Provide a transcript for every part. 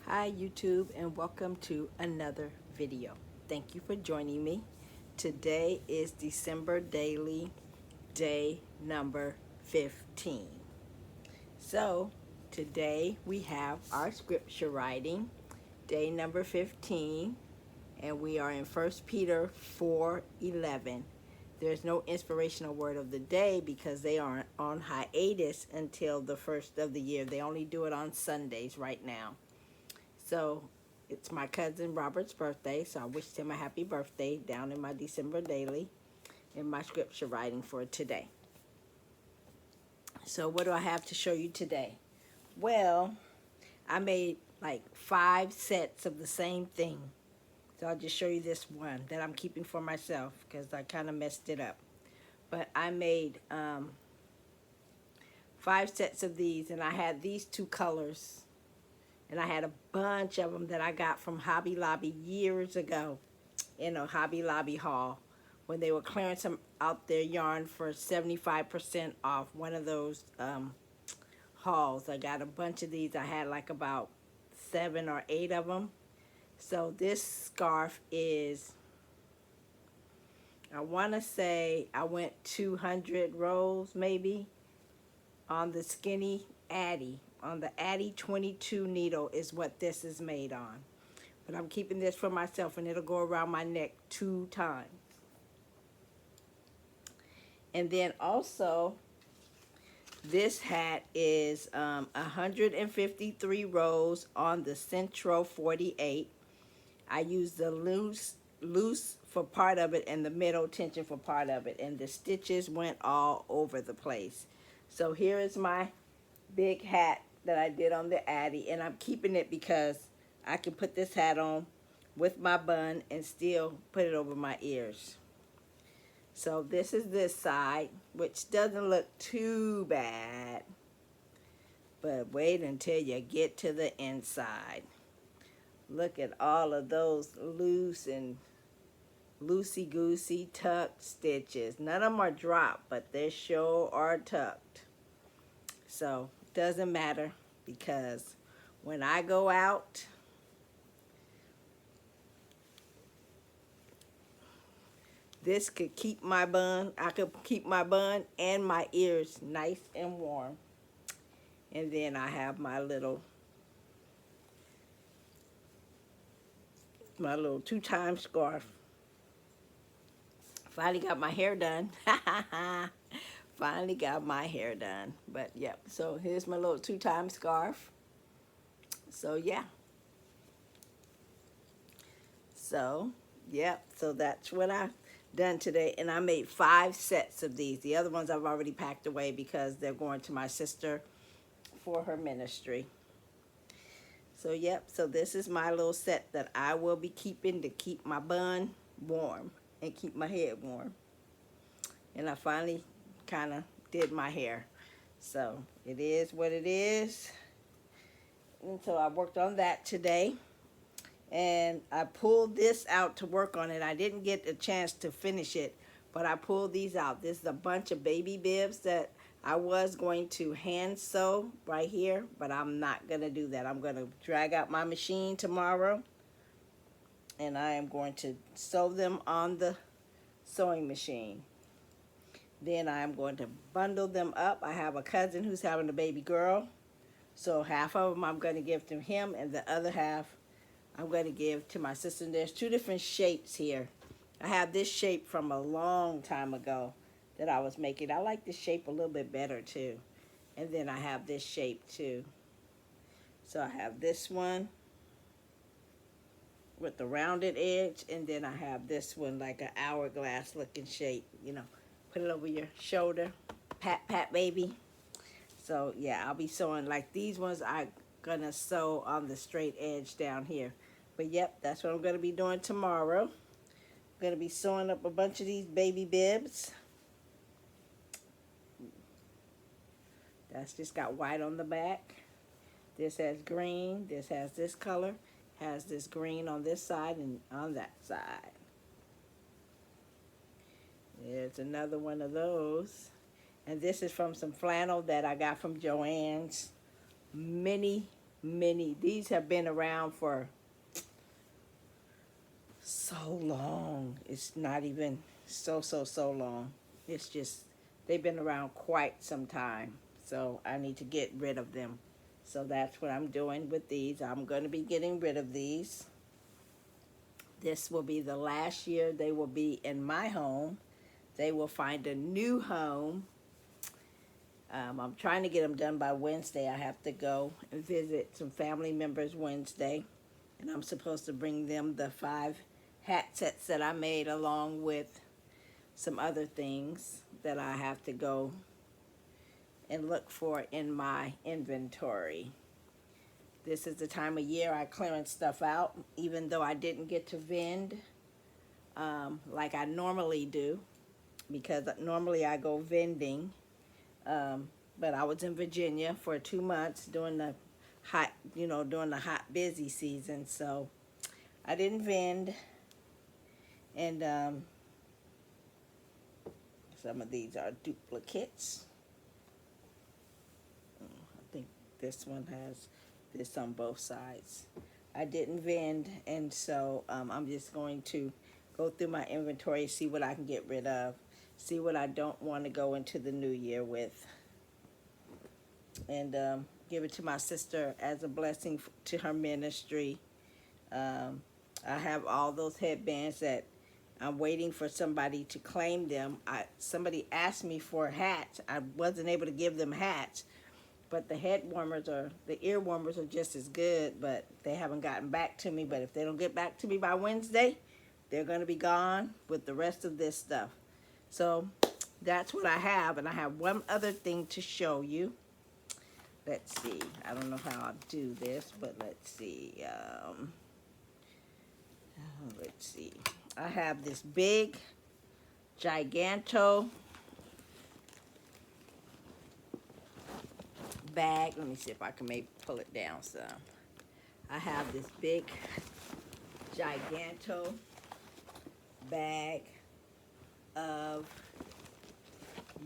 Hi YouTube, and welcome to another video. Thank you for joining me. Today is December Daily, day number 15. So today we have our scripture writing, day number 15, and we are in 1 Peter 4:11. There's no inspirational word of the day because they are on hiatus until the first of the year. They only do it on Sundays right now. So it's my cousin Robert's birthday, so I wished him a happy birthday down in my December daily in my scripture writing for today. So what do I have to show you today? Well, I made like 5 sets of the same thing. So I'll just show you this one that I'm keeping for myself because I kind of messed it up. But I made 5 sets of these, and I had these 2 colors. And I had a bunch of them that I got from Hobby Lobby years ago in a Hobby Lobby haul when they were clearing some out their yarn for 75% off one of those hauls. I got a bunch of these. I had like about 7 or 8 of them. So this scarf is, I want to say I went 200 rows maybe on the skinny Addy. On the Addy 22 needle is what this is made on. But I'm keeping this for myself, and it'll go around my neck 2 times. And then also, this hat is 153 rows on the Centro 48. I used the loose for part of it and the middle tension for part of it, and the stitches went all over the place. So here is my big hat that I did on the Addy, and I'm keeping it because I can put this hat on with my bun and still put it over my ears. So this is this side, which doesn't look too bad, but wait until you get to the inside. Look at all of those loose and loosey-goosey tucked stitches. None of them are dropped, but they sure are tucked. So doesn't matter, because when I go out, this could keep my bun. I could keep my bun and my ears nice and warm. And then I have my little 2-time scarf. Finally got my hair done. Finally got my hair done. But yep, so here's my little 2-time scarf. So yeah. So yep, so that's what I've done today. And I made 5 sets of these. The other ones I've already packed away because they're going to my sister for her ministry. So yep, so this is my little set that I will be keeping to keep my bun warm and keep my head warm. And I finally kind of did my hair. So it is what it is. And so I worked on that today. And I pulled this out to work on it. I didn't get a chance to finish it, but I pulled these out. This is a bunch of baby bibs that I was going to hand sew right here, but I'm not going to do that. I'm going to drag out my machine tomorrow, and I am going to sew them on the sewing machine. Then I'm going to bundle them up. I have a cousin who's having a baby girl, so half of them I'm going to give to him, and the other half I'm going to give to my sister. And there's 2 different shapes here. I have this shape from a long time ago that I was making. I like this shape a little bit better too. And then I have this shape too. So I have this one with the rounded edge, and then I have this one like an hourglass looking shape. You know, put it over your shoulder. Pat, pat, baby. So yeah, I'll be sewing like these ones. I'm going to sew on the straight edge down here. But yep, that's what I'm going to be doing tomorrow. I'm going to be sewing up a bunch of these baby bibs. That's just got white on the back. This has green. This has this color. Has this green on this side and on that side. There's another one of those. And this is from some flannel that I got from Joann's many many. These have been around for so long. It's not even so long. It's just, they've been around quite some time. So I need to get rid of them. So that's what I'm doing with these. I'm going to be getting rid of these. This will be the last year they will be in my home. They will find a new home. I'm trying to get them done by Wednesday. I have to go and visit some family members Wednesday. And I'm supposed to bring them the 5 hat sets that I made, along with some other things that I have to go and look for in my inventory. This is the time of year I clearance stuff out, even though I didn't get to vend like I normally do, because normally I go vending. But I was in Virginia for 2 months during the hot busy season, so I didn't vend. And some of these are duplicates. I think this one has this on both sides. I didn't vend, and so I'm just going to go through my inventory, see what I can get rid of, see what I don't want to go into the new year with, and give it to my sister as a blessing to her ministry. I have all those headbands that I'm waiting for somebody to claim them. Somebody asked me for hats. I wasn't able to give them hats, but the ear warmers are just as good, but they haven't gotten back to me. But if they don't get back to me by Wednesday, they're going to be gone with the rest of this stuff. So that's what I have, and I have one other thing to show you. Let's see. I don't know how I'll do this, but let's see. Let's see. I have this big Giganto bag. Let me see if I can maybe pull it down some. I have this big Giganto bag of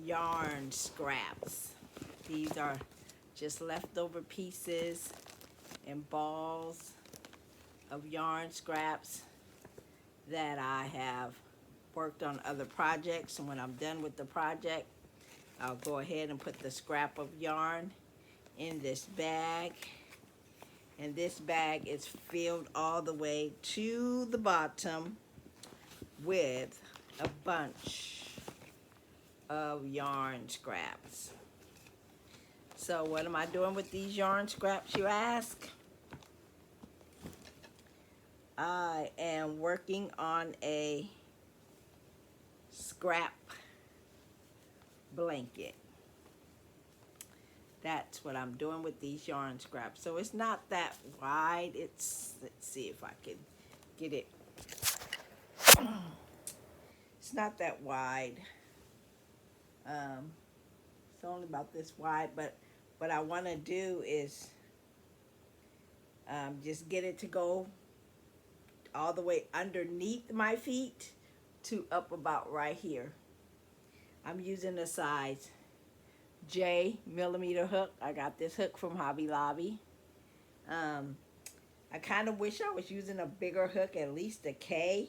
yarn scraps. These are just leftover pieces and balls of yarn scraps that I have worked on other projects, and when I'm done with the project, I'll go ahead and put the scrap of yarn in this bag, and this bag is filled all the way to the bottom with a bunch of yarn scraps. So what am I doing with these yarn scraps, you ask? I am working on a scrap blanket. That's what I'm doing with these yarn scraps. So it's not that wide. Let's see if I can get it. It's not that wide. It's only about this wide, but what I want to do is just get it to go all the way underneath my feet to up about right here. I'm using a size J millimeter hook. I got this hook from Hobby Lobby. I kind of wish I was using a bigger hook, at least a K,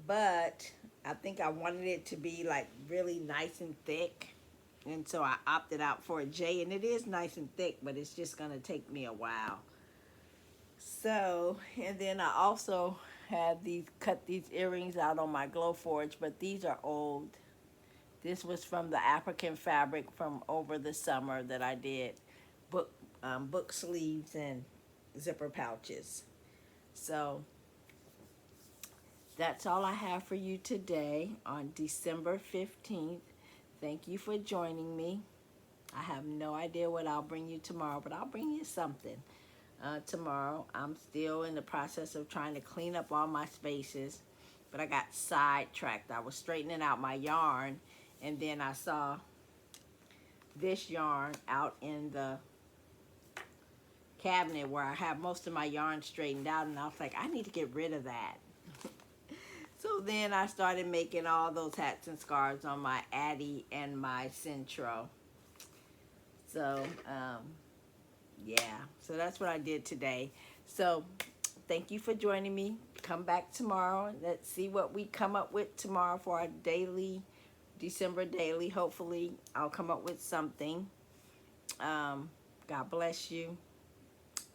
but I think I wanted it to be like really nice and thick, and so I opted out for a J, and it is nice and thick, but it's just gonna take me a while. So, and then I also had cut these earrings out on my Glowforge, but these are old. This was from the African fabric from over the summer that I did book sleeves and zipper pouches. So that's all I have for you today on December 15th. Thank you for joining me. I have no idea what I'll bring you tomorrow, but I'll bring you something. Tomorrow, I'm still in the process of trying to clean up all my spaces, but I got sidetracked. I was straightening out my yarn, and then I saw this yarn out in the cabinet where I have most of my yarn straightened out, and I was like, I need to get rid of that. So then I started making all those hats and scarves on my Addie and my Centro. So, Yeah, so that's what I did today. So thank you for joining me. Come back tomorrow. Let's see what we come up with tomorrow for our daily, December daily. Hopefully, I'll come up with something. Um, God bless you.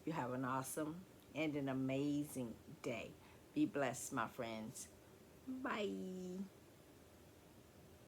You have an awesome and an amazing day. Be blessed, my friends. Bye.